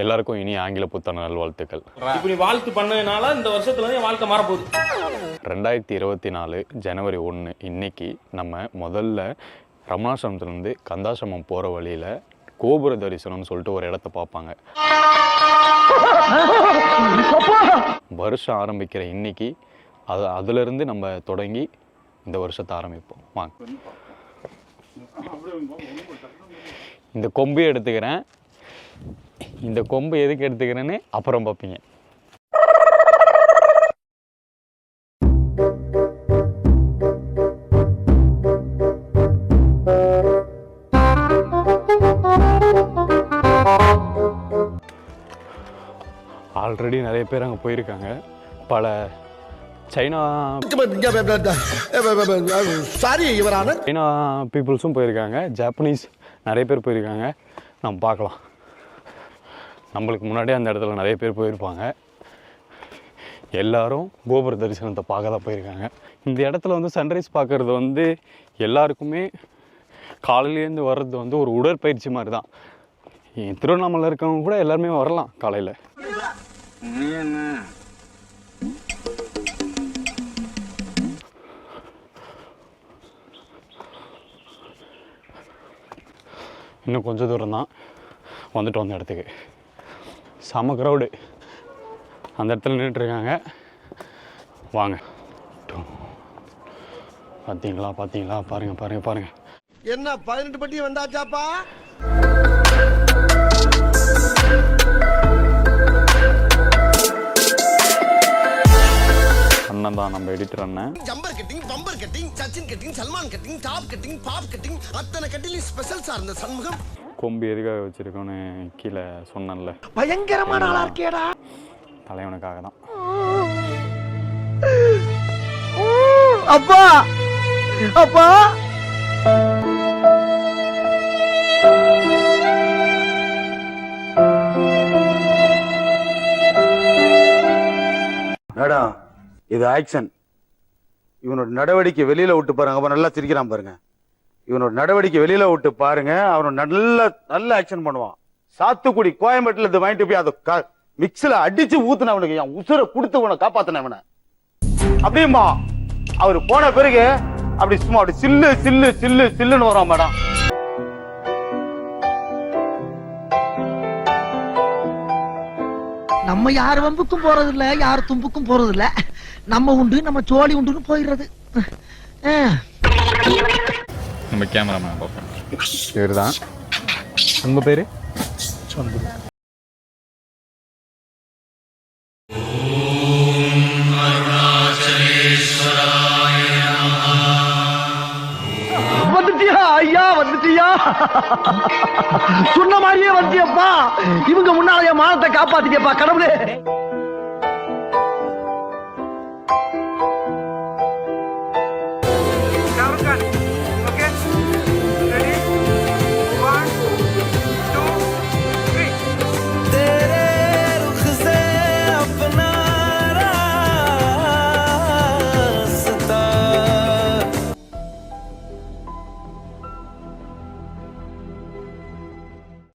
எல்லாருக்கும் இனி ஆங்கில புத்தாண்டு நல்வாழ்த்துக்கள். இப்படி வாழ்த்து பண்ணதுனால இந்த வருஷத்துல என் வாழ்க்கை மாறப்போகுது. 2024 ஜனவரி 1 இன்னைக்கு நம்ம முதல்ல ரமணாசிரமத்துலேருந்து கந்தாசிரமம் போகிற வழியில் கோபுர தரிசனம்னு சொல்லிட்டு ஒரு இடத்த பார்ப்பாங்க. வருஷம் ஆரம்பிக்கிற இன்னைக்கு அதுலேருந்து நம்ம தொடங்கி இந்த வருஷத்தை ஆரம்பிப்போம். வாங்க, இந்த கொம்பு எடுத்துக்கிறேன். இந்த கொம்பு எதுக்கு எடுத்துக்கிறேன்னு அப்புறம் பார்ப்பீங்க. ஆல்ரெடி நிறைய பேர் அங்கே போயிருக்காங்க. பல சைனா பீப்புள்ஸும் போயிருக்காங்க, ஜாப்பனீஸ் நிறைய பேர் போயிருக்காங்க. நம்ம பார்க்கலாம். நம்மளுக்கு முன்னாடியே அந்த இடத்துல நிறைய பேர் போயிருப்பாங்க. எல்லாரும் கோபுர தரிசனத்தை பார்க்க தான் போயிருக்காங்க. இந்த இடத்துல வந்து சன்ரைஸ் பார்க்குறது வந்து எல்லாருக்குமே காலையிலேருந்து வர்றது வந்து ஒரு உடற்பயிற்சி மாதிரி தான். திருவண்ணாமலை இருக்கவங்க கூட எல்லாருமே வரலாம் காலையில். இன்னும் கொஞ்சம் தூரம் தான் வந்துட்டு வந்த இடத்துக்கு. செம க்ரௌடு அந்த இடத்துல நின்றுட்டுருக்காங்க. வாங்க, பார்த்தீங்களா பார்த்தீங்களா, பாருங்க பாருங்க பாருங்க. என்ன 18 பட்டி வந்தாச்சாப்பா? அண்ணன் தான் நம்ம எடிட்டர் அண்ணன். Jumper cutting, bumper cutting, Sachin cutting, Salman cutting, top cutting, bob cutting, அத்தனை கட்டிங் ஸ்பெஷல் சார் இந்த சண்முகம். கொம்பு எதுக்காக வச்சிருக்கோன்னு கீழே சொன்னேன்ல, பயங்கரமான ஆளா இருக்கேடா. தலைவனுக்காக தான். அப்பா அப்பா மேடம், இது ஆக்ஷன். இவனோட நடவடிக்கை வெளியில விட்டு பாருங்க. அப்ப நல்லா சிரிக்கிறான் பாருங்க. இவனோட நடவடிக்கை வெளியில விட்டு பாருங்க. அவனோட நல்ல ஆக்ஷன் பண்ணுவான். சாத்துக்குடி கோயம்பேட்டில் இது வாங்கிட்டு போய் அதை மிக்ஸில அடிச்சு ஊத்துனவனுக்கு என் உசுரை கொடுத்து உன காப்பாத்தினவன அப்படியுமா அவரு போன பிறகு அப்படி சும்மா அப்படி சில்லு சில்லு சில்லு சில்லுன்னு வரும் மேடம். நம்ம யார் வம்புக்கும் போறது இல்ல, யார் தும்புக்கும் போறது இல்ல. நம்ம உண்டு, நம்ம சோழி உண்டுன்னு போயிடுறது. நம்ம கேமராமேன் பார்ப்போம். இவர் தான். உங்க பேரு? வந்துட்டியா ஐயா, வந்துட்டியா? சொன்ன மாதிரியே வந்துட்டியப்பா. இவங்க முன்னால என் மானத்தை காப்பாத்திட்டியப்பா கடவுளே.